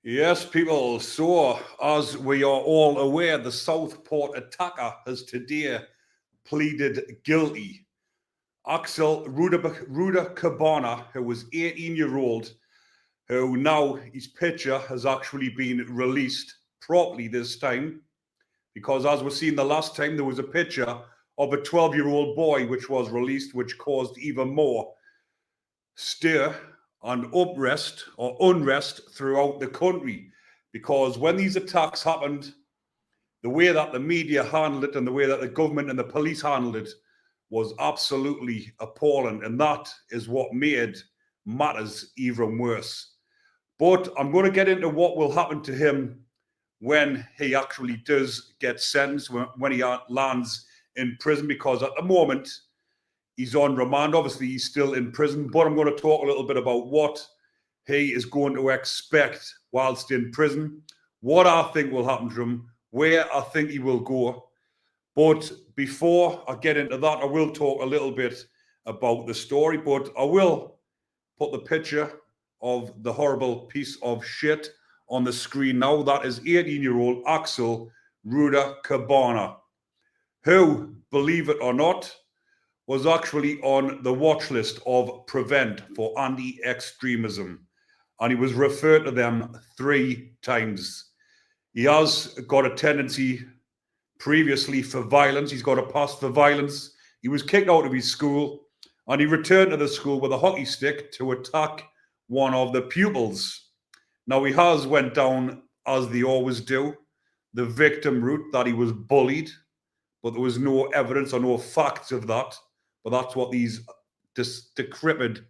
Yes, people. So, as we are all aware, the Southport attacker has today pleaded guilty. Axel Rudakubana, who was 18-year-old, who now his picture has actually been released properly this time, because as we've seen the last time, there was a picture of a 12-year-old boy which was released, which caused even more stir and unrest throughout the country. Because when these attacks happened, the way that the media handled it and the way that the government and the police handled it was absolutely appalling. And that is what made matters even worse. But I'm going to get into what will happen to him when he actually does get sentenced, when he lands in prison, because at the moment, he's on remand. Obviously, he's still in prison, but I'm going to talk a little bit about what he is going to expect whilst in prison, what I think will happen to him, where I think he will go. But before I get into that, I will talk a little bit about the story, but I will put the picture of the horrible piece of shit on the screen now. That is 18-year-old Axel Rudakubana, who, believe it or not, was actually on the watch list of Prevent for anti-extremism. And he was referred to them 3 times. He has got a tendency previously for violence. He's got a past for violence. He was kicked out of his school and he returned to the school with a hockey stick to attack one of the pupils. Now, he has went down, as they always do, the victim route, that he was bullied, but there was no evidence or no facts of that. But that's what these decrepit,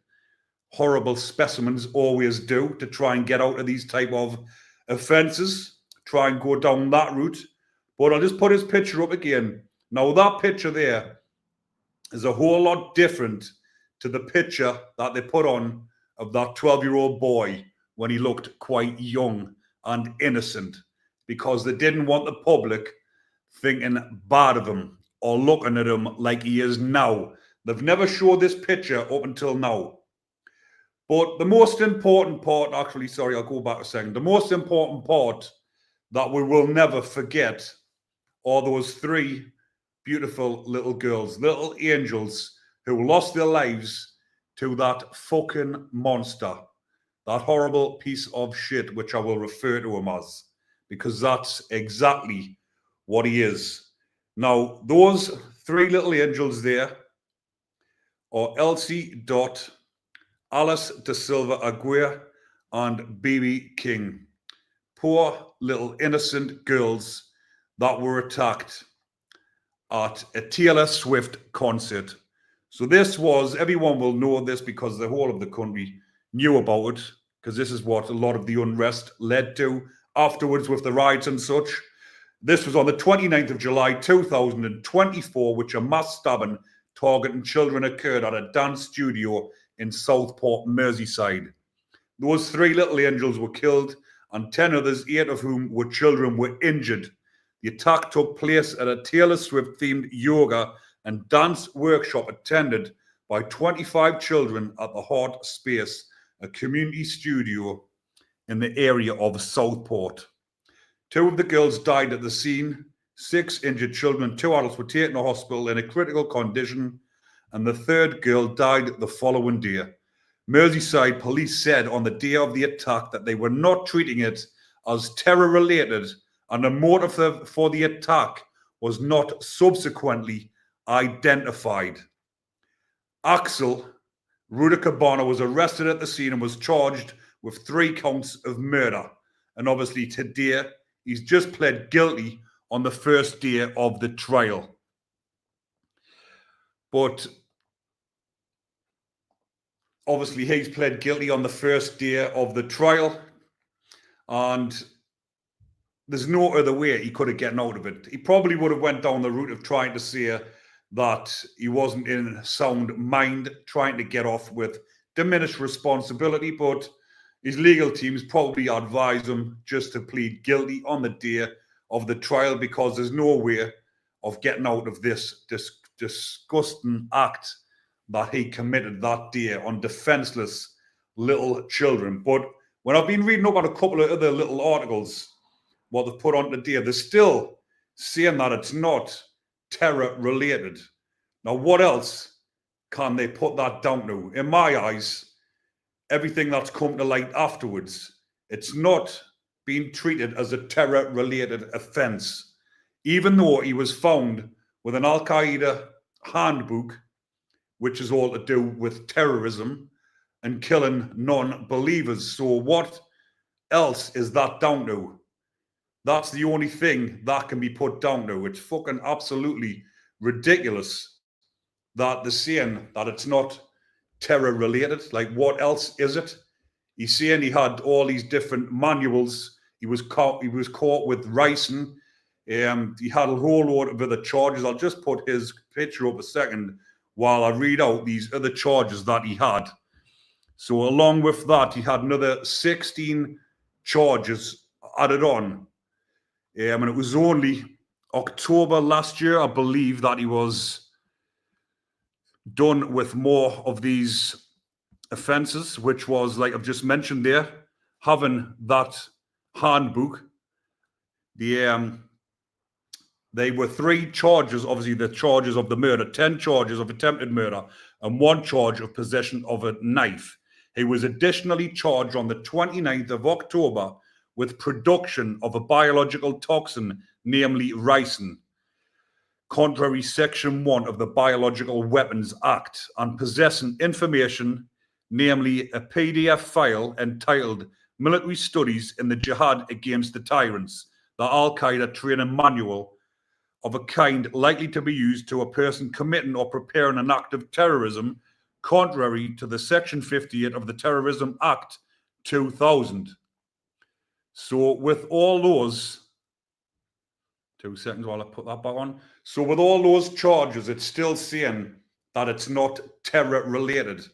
horrible specimens always do, to try and get out of these type of offences, try and go down that route. But I'll just put his picture up again. Now, that picture there is a whole lot different to the picture that they put on of that 12-year-old boy when he looked quite young and innocent, because they didn't want the public thinking bad of him or looking at him like he is now. They've never showed this picture up until now. But the most important part, actually, sorry, I'll go back a second. The most important part that we will never forget are those 3 beautiful little girls, little angels, who lost their lives to that fucking monster, that horrible piece of shit, which I will refer to him as, because that's exactly what he is. Now, those 3 little angels there are Elsie Dot, Alice De Silva Aguirre, and BB King. Poor little innocent girls that were attacked at a Taylor Swift concert. So this was, everyone will know this because the whole of the country knew about it, because this is what a lot of the unrest led to afterwards with the riots and such. This was on the 29th of July 2024, which a mass stabbing targeting children occurred at a dance studio in Southport, Merseyside. Those 3 little angels were killed and 10 others, 8 of whom were children, were injured. The attack took place at a Taylor Swift-themed yoga and dance workshop attended by 25 children at the Heart Space, a community studio in the area of Southport. 2 of the girls died at the scene. 6 injured children, 2 adults were taken to hospital in a critical condition, and the 3rd girl died the following day. Merseyside police said on the day of the attack that they were not treating it as terror-related, and the motive for the attack was not subsequently identified. Axel Rudakubana was arrested at the scene and was charged with 3 counts of murder. And obviously today, he's just pled guilty on the first day of the trial. But obviously he's pled guilty on the first day of the trial, and there's no other way he could have gotten out of it. He probably would have went down the route of trying to say that he wasn't in sound mind, trying to get off with diminished responsibility, but his legal teams probably advise him just to plead guilty on the day of the trial, because there's no way of getting out of this disgusting act that he committed that day on defenseless little children. But when I've been reading up on a couple of other little articles, what they've put on today, they're still saying that it's not terror related. Now, what else can they put that down to? In my eyes, everything that's come to light afterwards, it's not being treated as a terror related offense, even though he was found with an Al Qaeda handbook, which is all to do with terrorism and killing non-believers. So what else is that down to? That's the only thing that can be put down to. It's fucking absolutely ridiculous that they're saying that it's not terror related. Like, what else is it? He's saying he had all these different manuals. He was caught with ricin. He had a whole load of other charges. I'll just put his picture up a second while I read out these other charges that he had. So along with that, he had another 16 charges added on. And it was only October last year, I believe, that he was done with more of these offences, which was, like I've just mentioned there, having that handbook. They were 3 charges, obviously the charges of the murder, 10 charges of attempted murder, and 1 charge of possession of a knife. He was additionally charged on the 29th of October with production of a biological toxin, namely ricin, contrary Section 1 of the Biological Weapons Act, and possessing information, namely a PDF file entitled Military Studies in the Jihad Against the Tyrants, the Al-Qaeda Training Manual, of a kind likely to be used to a person committing or preparing an act of terrorism, contrary to the Section 58 of the Terrorism Act 2000. So with all those, 2 seconds while I put that back on. So with all those charges, it's still saying that it's not terror related.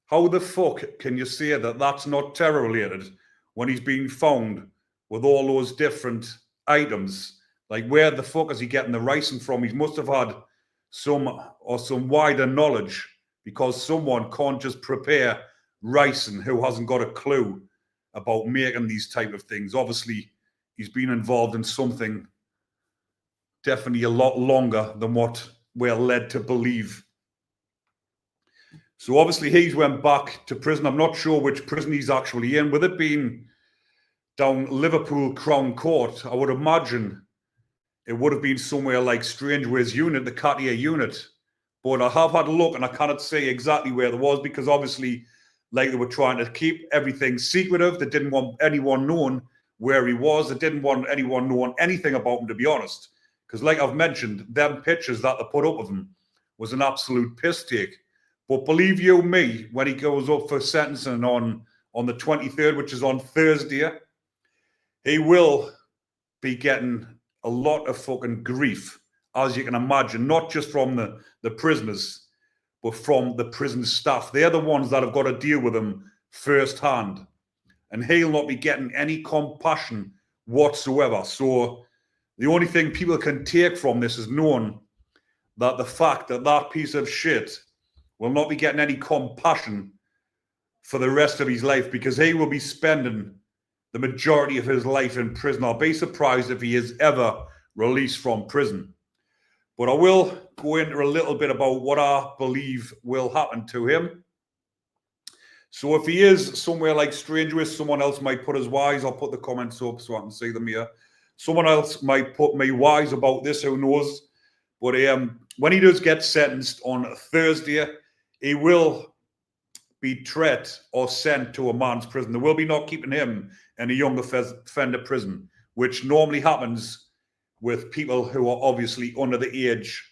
How the fuck can you say that that's not terror related when he's being found with all those different items? Like, where the fuck is he getting the ricin from? He must have had some wider knowledge, because someone can't just prepare ricin who hasn't got a clue about making these type of things. Obviously, he's been involved in something definitely a lot longer than what we're led to believe. So obviously he's went back to prison. I'm not sure which prison he's actually in. With it being down Liverpool Crown Court, I would imagine it would have been somewhere like Strangeways Unit, the Cartier Unit. But I have had a look and I cannot say exactly where it was, because obviously, like, they were trying to keep everything secretive. They didn't want anyone knowing where he was. They didn't want anyone knowing anything about him, to be honest. Because like I've mentioned, them pictures that they put up of him was an absolute piss take. But believe you me, when he goes up for sentencing on the 23rd, which is on Thursday, he will be getting a lot of fucking grief, as you can imagine, not just from the prisoners, but from the prison staff. They're the ones that have got to deal with him firsthand. And he'll not be getting any compassion whatsoever. So the only thing people can take from this is knowing that the fact that that piece of shit will not be getting any compassion for the rest of his life, because he will be spending the majority of his life in prison. I'll be surprised if he is ever released from prison. But I will go into a little bit about what I believe will happen to him. So if he is somewhere like Strangeways, someone else might put us wise. I'll put the comments up so I can see them here. Someone else might put me wise about this, who knows. But when he does get sentenced on Thursday, he will be treated or sent to a man's prison. They will be not keeping him in a young offender prison, which normally happens with people who are obviously under the age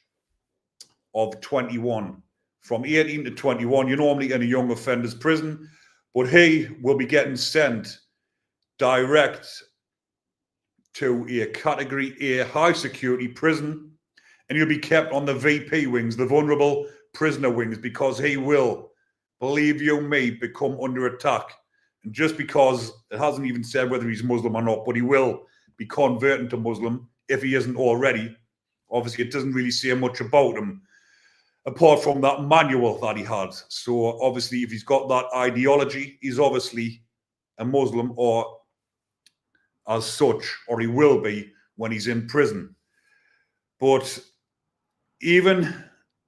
of 21. From 18 to 21, you're normally in a young offenders prison, but he will be getting sent direct to a Category A high security prison, and he'll be kept on the VP wings, the vulnerable prisoner wings, because he will, believe you me, become under attack. And just because it hasn't even said whether he's Muslim or not, but he will be converting to Muslim if he isn't already. Obviously, it doesn't really say much about him, apart from that manual that he had. So obviously, if he's got that ideology, he's obviously a Muslim or as such, or he will be when he's in prison. But even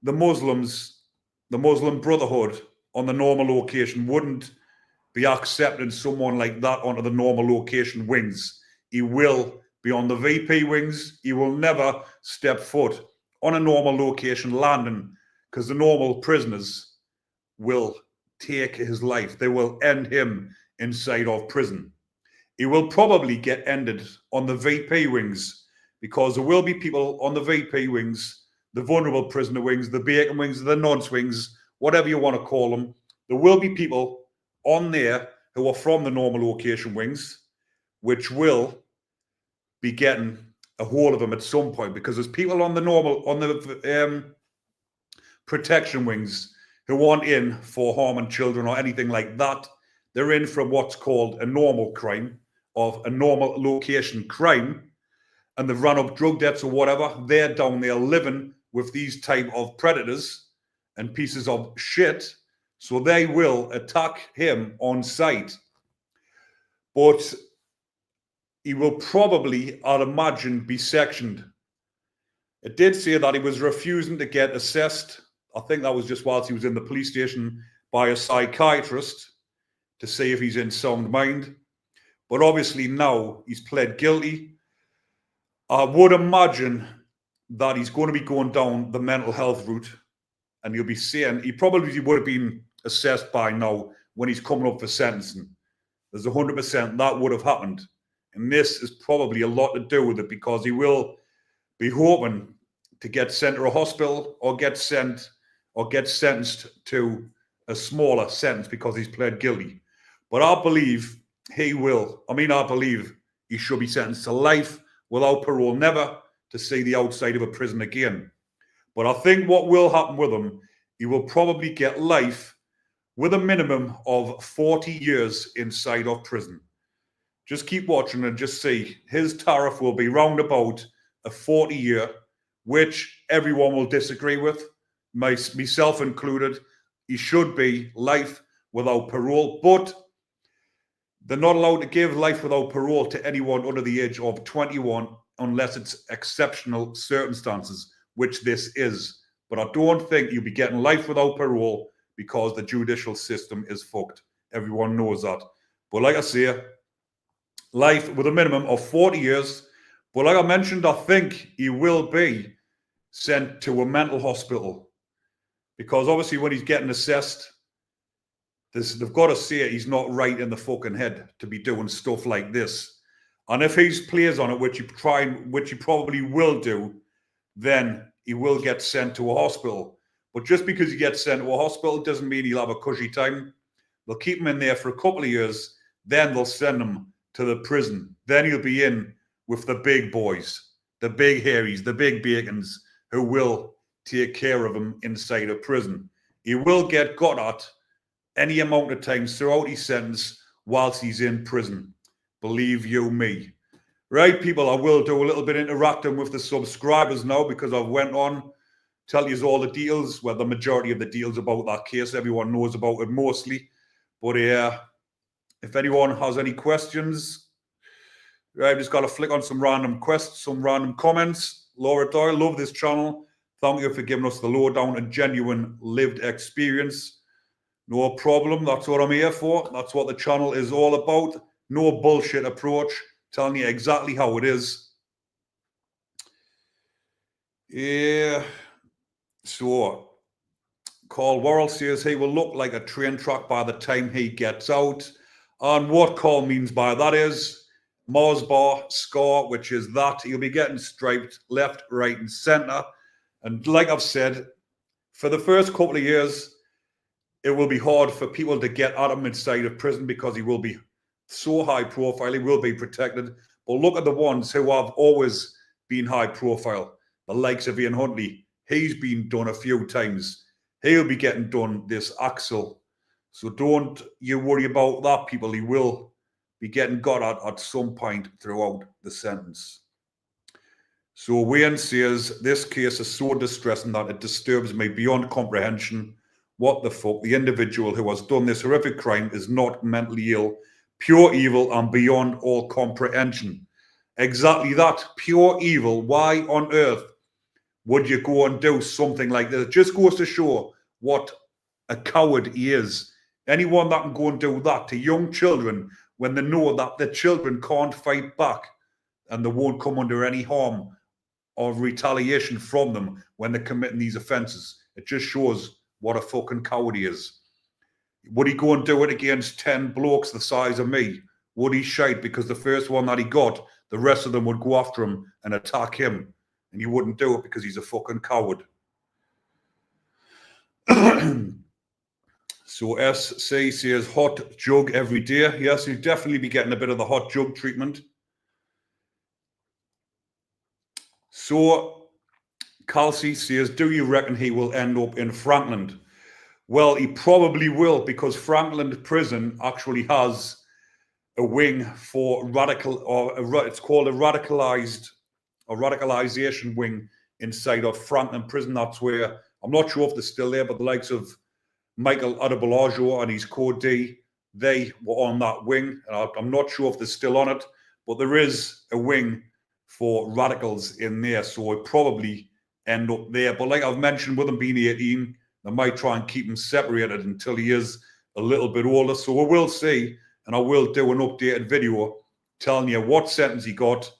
the Muslims, the Muslim Brotherhood on the normal location wouldn't be accepting someone like that onto the normal location wings. He will be on the VP wings. He will never step foot on a normal location landing because the normal prisoners will take his life. They will end him inside of prison. He will probably get ended on the VP wings because there will be people on the VP wings, the vulnerable prisoner wings, the bacon wings, the nonce wings, whatever you want to call them. There will be people on there who are from the normal location wings, which will be getting a hold of him at some point, because there's people on the protection wings who aren't in for harming children or anything like that. They're in for what's called a normal crime, of a normal location crime, and they've run up drug debts or whatever. They're down there living with these type of predators and pieces of shit, so they will attack him on sight. But he will probably, I'd imagine, be sectioned. It did say that he was refusing to get assessed. I think that was just whilst he was in the police station by a psychiatrist to see if he's in sound mind. But obviously now he's pled guilty. I would imagine that he's going to be going down the mental health route, and he'll be saying he probably would have been assessed by now when he's coming up for sentencing. There's 100% that would have happened. And this is probably a lot to do with it, because he will be hoping to get sent to a hospital or get sentenced to a smaller sentence because he's pled guilty. But I believe he will. I believe he should be sentenced to life without parole, never to see the outside of a prison again. But I think what will happen with him, he will probably get life with a minimum of 40 years inside of prison. Just keep watching and just see. His tariff will be round about a 40-year, which everyone will disagree with, myself included. He should be life without parole, but they're not allowed to give life without parole to anyone under the age of 21 unless it's exceptional circumstances, which this is. But I don't think you'll be getting life without parole because the judicial system is fucked. Everyone knows that. But like I say, life with a minimum of 40 years. But like I mentioned, I think he will be sent to a mental hospital, because obviously when he's getting assessed, they've got to say he's not right in the fucking head to be doing stuff like this. And if he's plays on it, which he probably will do, then he will get sent to a hospital. But just because he gets sent to a hospital doesn't mean he'll have a cushy time. They'll keep him in there for a couple of years, then they'll send him to the prison. Then he'll be in with the big boys, the big hairies, the big bacons, who will take care of him inside a prison. He will get got at any amount of times throughout his sentence whilst he's in prison. Believe you me. Right, people, I will do a little bit interacting with the subscribers now, because I've went on, tell you all the deals, well, the majority of the deals about that case. Everyone knows about it mostly. But if anyone has any questions, I've just got to flick on some random comments. Laura Doyle, love this channel. Thank you for giving us the lowdown and genuine lived experience. No problem. That's what I'm here for. That's what the channel is all about. No bullshit approach. Telling you exactly how it is. Yeah. So, Carl Worrell says he will look like a train track by the time he gets out. And what Carl means by that is Mars bar scar, which is that he'll be getting striped left, right, and center. And like I've said, for the first couple of years, it will be hard for people to get at him inside of prison because he will be so high profile, he will be protected. But look at the ones who have always been high profile, the likes of Ian Huntley. He's been done a few times. He'll be getting done, this Axel. So don't you worry about that, people. He will be getting got at some point throughout the sentence. So Wayne says, this case is so distressing that it disturbs me beyond comprehension. What the fuck? The individual who has done this horrific crime is not mentally ill, pure evil and beyond all comprehension. Exactly that, pure evil. Why on earth would you go and do something like this? It just goes to show what a coward he is. Anyone that can go and do that to young children when they know that the children can't fight back and they won't come under any harm or retaliation from them when they're committing these offences. It just shows what a fucking coward he is. Would he go and do it against 10 blokes the size of me? Would he shite because the first one that he got, the rest of them would go after him and attack him? And he wouldn't do it because he's a fucking coward. So SC says hot jug every day. Yes, you'd definitely be getting a bit of the hot jug treatment. So Kelsey says, do you reckon he will end up in Frankland? Well, he probably will, because Frankland prison actually has a wing for it's called a radicalization wing inside of Frankland prison. That's where, I'm not sure if they're still there, but the likes of Michael Adebolajo and his co-D, they were on that wing. And I'm not sure if they're still on it, but there is a wing for radicals in there, so it probably end up there. But like I've mentioned, with him being 18, they might try and keep him separated until he is a little bit older. So we will see, and I will do an updated video telling you what sentence he got,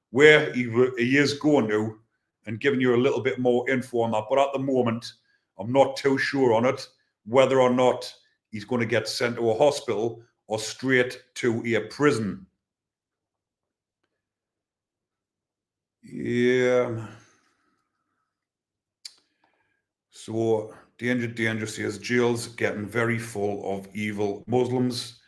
where he is going to, and giving you a little bit more info on that. But at the moment, I'm not too sure on it, whether or not he's going to get sent to a hospital or straight to a prison. Yeah. So Danger says jails getting very full of evil Muslims.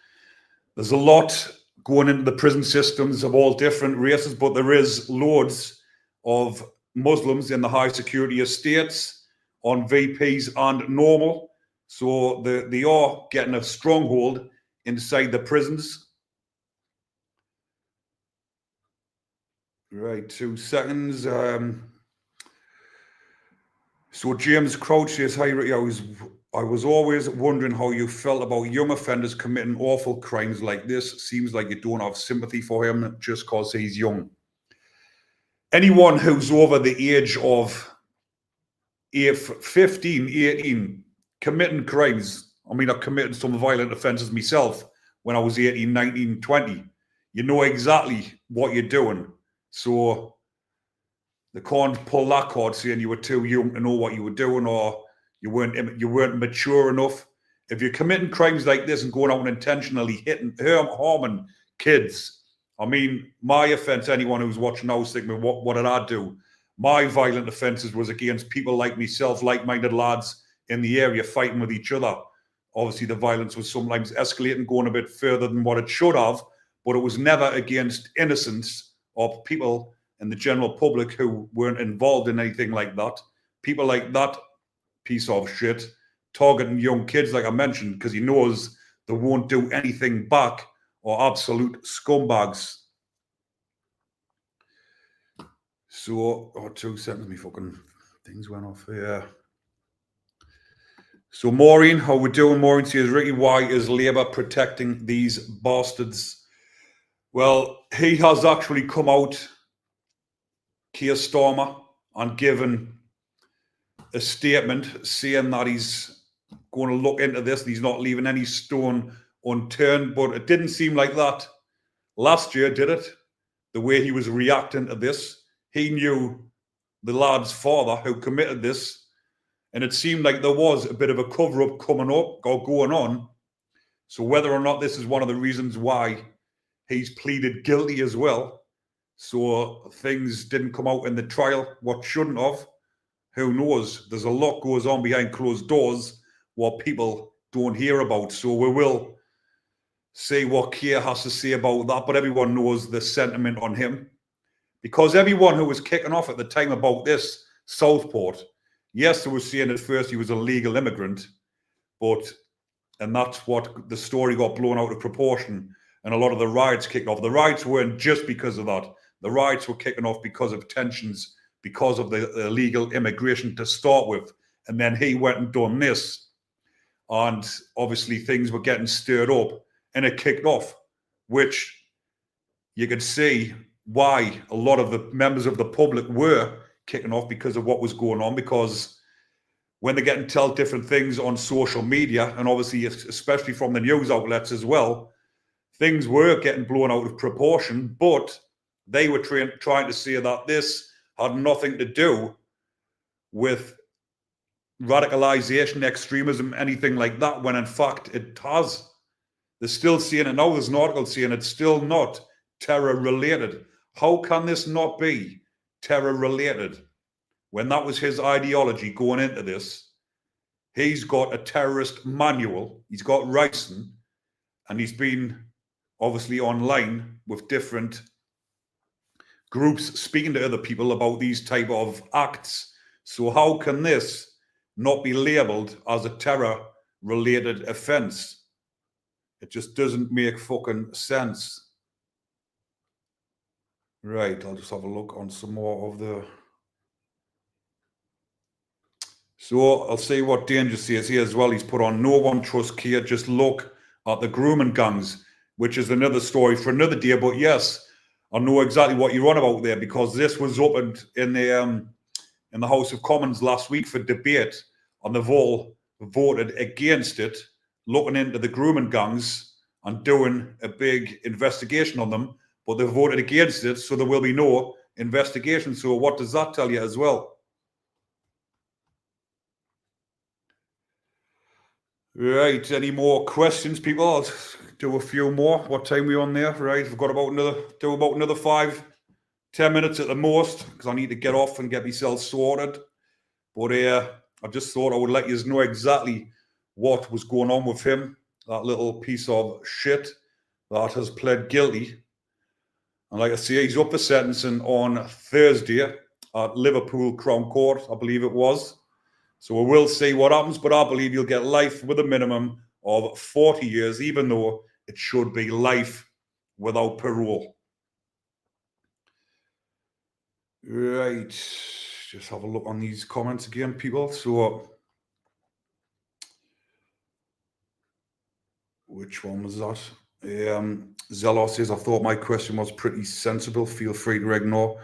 There's a lot going into the prison systems of all different races, but there is loads of Muslims in the high security estates, on VPs and normal. So they are getting a stronghold inside the prisons. Right, 2 seconds. So James Crouch says, hi Ricky, I was always wondering how you felt about young offenders committing awful crimes like this. Seems like you don't have sympathy for him just because he's young. Anyone who's over the age of 15, 18, committing crimes. I mean, I committed some violent offences myself when I was 18, 19, 20. You know exactly what you're doing. So they can't pull that card saying you were too young to know what you were doing, or you weren't mature enough. If you're committing crimes like this and going out and intentionally harming kids, I mean, my offence, anyone who's watching now is thinking, what did I do? My violent offences was against people like myself, like-minded lads in the area fighting with each other. Obviously, the violence was sometimes escalating, going a bit further than what it should have, but it was never against innocents or people in the general public who weren't involved in anything like that. People like that piece of shit targeting young kids, like I mentioned, because he knows they won't do anything back, or absolute scumbags. So, 2 seconds, me fucking things went off here. So Maureen, how we doing? Maureen says, Ricky, why is Labour protecting these bastards? Well, he has actually come out, Keir Starmer, and given a statement saying that he's going to look into this and he's not leaving any stone unturned. But it didn't seem like that last year, did it? The way he was reacting to this. He knew the lad's father who committed this, and it seemed like there was a bit of a cover-up coming up or going on. So whether or not this is one of the reasons why he's pleaded guilty as well, so things didn't come out in the trial what shouldn't have, who knows? There's a lot goes on behind closed doors what people don't hear about. So we will see what Keir has to say about that, but everyone knows the sentiment on him. Because everyone who was kicking off at the time about this, Southport, yes, they were saying at first he was a legal immigrant, and that's what the story got blown out of proportion, and a lot of the riots kicked off. The riots weren't just because of that. The riots were kicking off because of tensions, because of the illegal immigration to start with. And then he went and done this, and obviously things were getting stirred up, and it kicked off. which you could see why a lot of the members of the public were kicking off because of what was going on, because when they're getting told different things on social media, and obviously especially from the news outlets as well, things were getting blown out of proportion, but they were trying to say that this had nothing to do with radicalization, extremism, anything like that, when in fact it has. They're still saying it now. There's an article saying it's still not terror related. How can this not be terror related when that was his ideology going into this? He's got a terrorist manual, he's got writing, and he's been obviously online with different groups speaking to other people about these type of acts. So how can this not be labeled as a terror related offense? It just doesn't make fucking sense. Right, I'll just have a look on some more of the... So I'll see what Danger says here as well. He's put on, no one trusts Kia, just look at the grooming gangs, which is another story for another day. But yes, I know exactly what you're on about there, because this was opened in the House of Commons last week for debate, and they've all voted against it, looking into the grooming gangs and doing a big investigation on them. But they've voted against it, so there will be no investigation. So what does that tell you as well? Right, any more questions, people? I'll do a few more. What time are we on there? Right, we've got about another 5-10 minutes at the most, because I need to get off and get myself sorted. But I just thought I would let you know exactly what was going on with him, that little piece of shit that has pled guilty. And like I say, he's up for sentencing on Thursday at Liverpool Crown Court, I believe it was. So we will see what happens, but I believe you'll get life with a minimum of 40 years, even though it should be life without parole. Right, just have a look on these comments again, people. So, which one was that? Zelos says, I thought my question was pretty sensible. Feel free to ignore.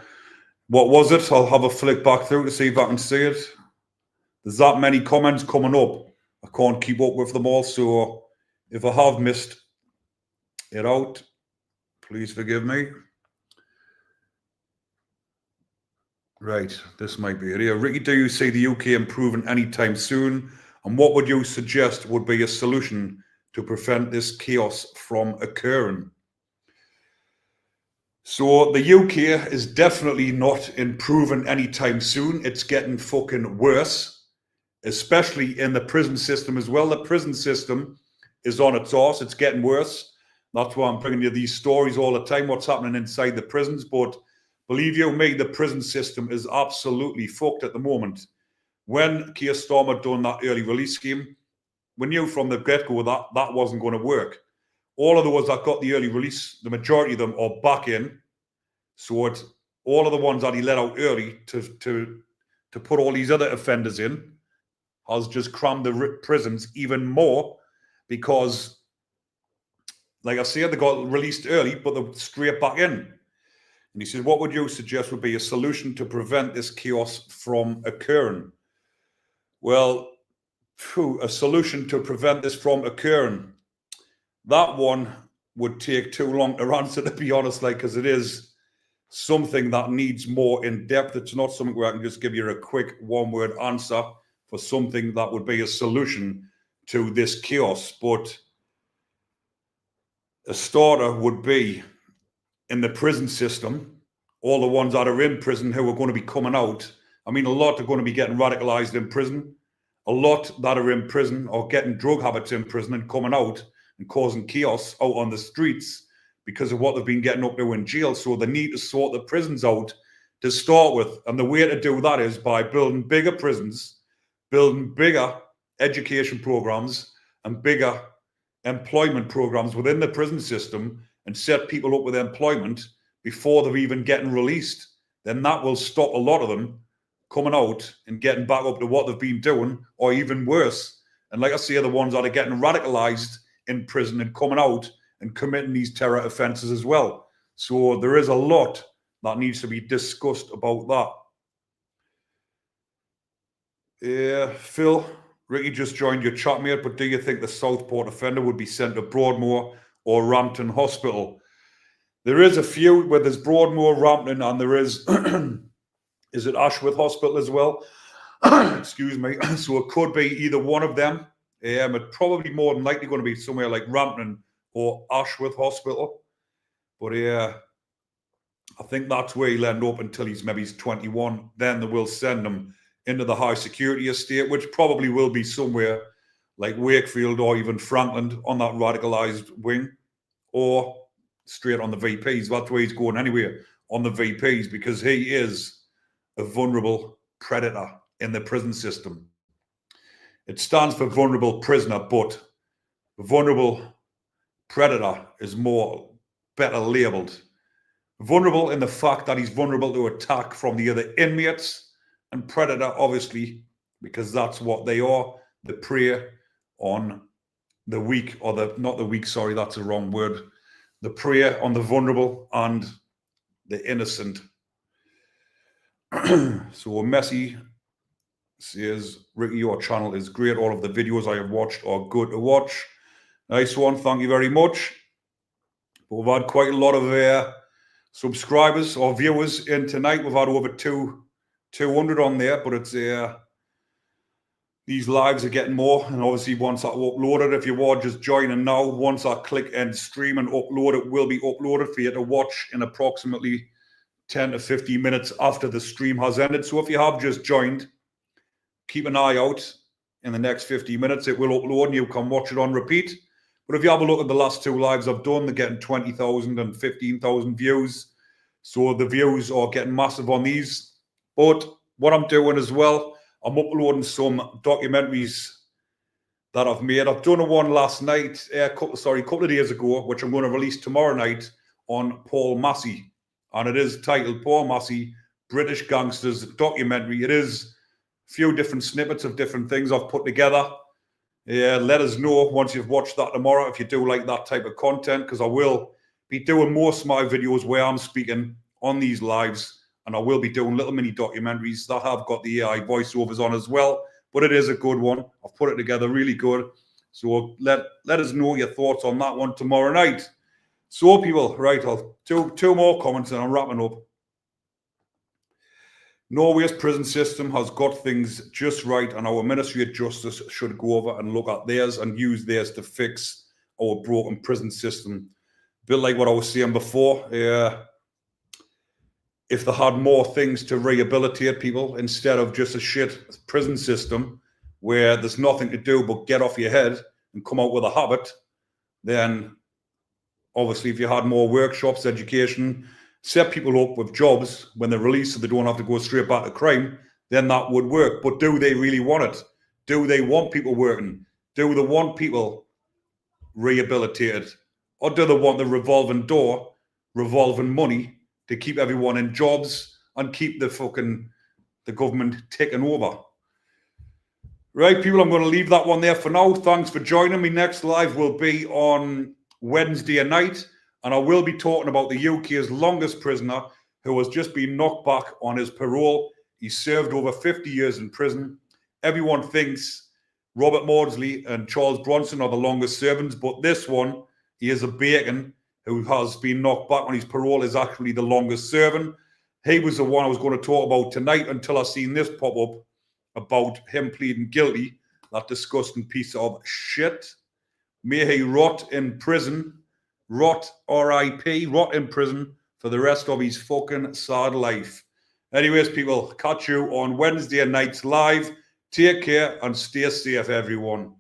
What was it? I'll have a flick back through to see if I can see it. There's that many comments coming up. I can't keep up with them all. So if I have missed it out, please forgive me. Right, this might be it here. Ricky, do you see the UK improving anytime soon? And what would you suggest would be a solution to prevent this chaos from occurring? So the UK is definitely not improving anytime soon. It's getting fucking worse, especially in the prison system as well. The prison system is on its arse. It's getting worse. That's why I'm bringing you these stories all the time, what's happening inside the prisons. But believe you me, the prison system is absolutely fucked at the moment. When Keir Starmer done that early release scheme, we knew from the get-go that that wasn't going to work. All of those that got the early release, the majority of them are back in. So all of the ones that he let out early to put all these other offenders in has just crammed the prisons even more, because, like I said, they got released early, but they're straight back in. And he said, what would you suggest would be a solution to prevent this chaos from occurring? Well, a solution to prevent this from occurring. That one would take too long to answer, to be honest, because it is something that needs more in depth. It's not something where I can just give you a quick one-word answer for something that would be a solution to this chaos. But a starter would be in the prison system, all the ones that are in prison who are going to be coming out. I mean, a lot are going to be getting radicalized in prison. A lot that are in prison are getting drug habits in prison and coming out and causing chaos out on the streets because of what they've been getting up to in jail. So they need to sort the prisons out to start with. And the way to do that is by building bigger prisons, building bigger education programs and bigger employment programs within the prison system, and set people up with employment before they're even getting released. Then that will stop a lot of them coming out and getting back up to what they've been doing, or even worse. And like I say, the ones that are getting radicalized in prison and coming out and committing these terror offences as well. So there is a lot that needs to be discussed about that. Yeah, Phil, Ricky just joined your chat, mate, but do you think the Southport offender would be sent to Broadmoor or Rampton Hospital? There is a few where there's Broadmoor, Rampton, and there is, is it Ashworth Hospital as well? Excuse me. So it could be either one of them. It's probably more than likely going to be somewhere like Rampton or Ashworth Hospital. But yeah, I think that's where he'll end up until he's 21. Then they will send him into the high security estate, which probably will be somewhere like Wakefield or even Franklin on that radicalised wing, or straight on the VPs. That's where he's going anyway, on the VPs, because he is a vulnerable predator in the prison system. It stands for vulnerable prisoner, but vulnerable predator is better labelled. Vulnerable in the fact that he's vulnerable to attack from the other inmates, and predator, obviously, because that's what they are. They prey on the weak, or not the weak, sorry, that's the wrong word. They prey on the vulnerable and the innocent. So Messi says, Ricky, your channel is great. All of the videos I have watched are good to watch. Nice one. Thank you very much. But we've had quite a lot of subscribers or viewers in tonight. We've had over 200 on there, but it's these lives are getting more, and obviously once I upload it, if you are just joining now, once I click end stream and upload, it will be uploaded for you to watch in approximately 10 to 15 minutes after the stream has ended. So if you have just joined, keep an eye out. In the next 50 minutes it will upload and you can watch it on repeat. But if you have a look at the last two lives I've done, they're getting 20,000 and 15,000 views. So the views are getting massive on these. But what I'm doing as well, I'm uploading some documentaries that I've made. I've done one last night, a couple of days ago, which I'm going to release tomorrow night, on Paul Massey. And it is titled Paul Massey, British Gangsters Documentary. It is a few different snippets of different things I've put together. Let us know once you've watched that tomorrow if you do like that type of content, because I will be doing most of my videos where I'm speaking on these lives, and I will be doing little mini documentaries that have got the AI voiceovers on as well. But it is a good one. I've put it together really good. So let us know your thoughts on that one tomorrow night. So people, right, I'll two more comments and I'm wrapping up. Norway's prison system has got things just right, and our Ministry of Justice should go over and look at theirs and use theirs to fix our broken prison system. A bit like what I was saying before, if they had more things to rehabilitate people instead of just a shit prison system where there's nothing to do but get off your head and come out with a habit, then obviously if you had more workshops, education, set people up with jobs when they're released so they don't have to go straight back to crime, then that would work. But do they really want it? Do they want people working? Do they want people rehabilitated? Or do they want the revolving door, revolving money to keep everyone in jobs and keep the government taking over? Right, people, I'm going to leave that one there for now. Thanks for joining me. Next live will be on Wednesday night. And I will be talking about the UK's longest prisoner who has just been knocked back on his parole. He served over 50 years in prison. Everyone thinks Robert Maudsley and Charles Bronson are the longest servants, but this one, he is a bacon who has been knocked back on his parole, is actually the longest serving. He was the one I was going to talk about tonight until I seen this pop up about him pleading guilty. That disgusting piece of shit. May he rot in prison. Rot, R.I.P., rot in prison for the rest of his fucking sad life. Anyways, people, catch you on Wednesday night's live. Take care and stay safe, everyone.